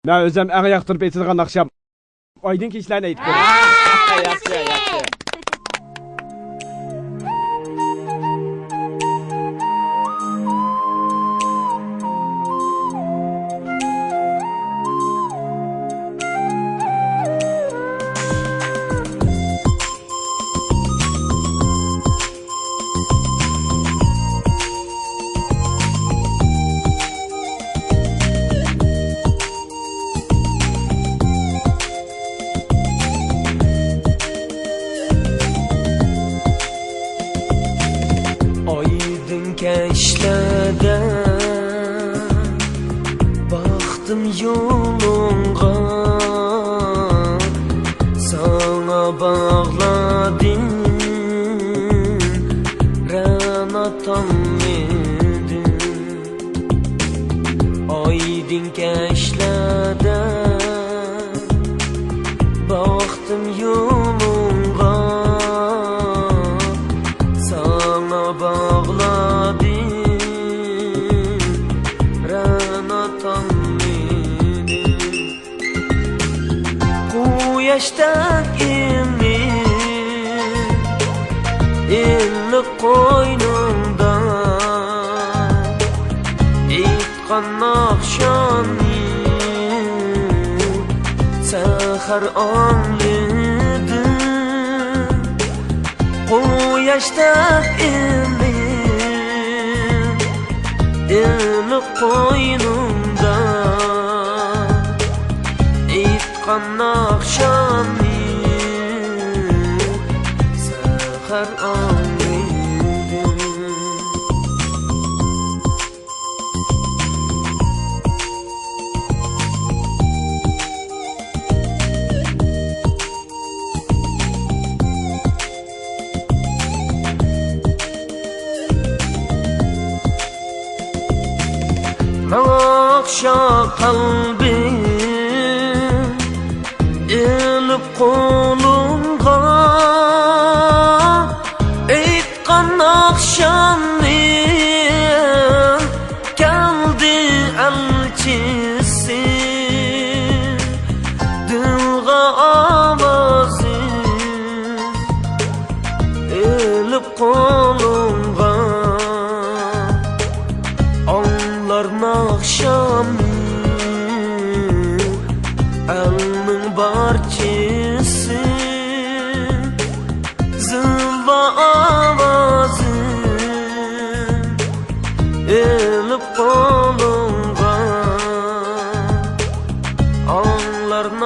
Ben özüm en yaktırıp etilgan akşam. Aydın kişilerine eğitim. Yaxşı. Keşlede baktım yolunga, sana bağladım ranatam edim. Aydın keşlede baktım yolunga, sana bağladım Yaştak emin illik koynumda Eytkan akşamı sahar anladım Bu yaştak emin illik koynumda Eytkan akşamı sahar anladım Nakşa kalbim ilip kolunga Eytkan akşamı geldi elçisi Dilga avazı ilip kolunga Anlar nakşamı Elmin barçısı Zılva avazı Elip kolunga Anlar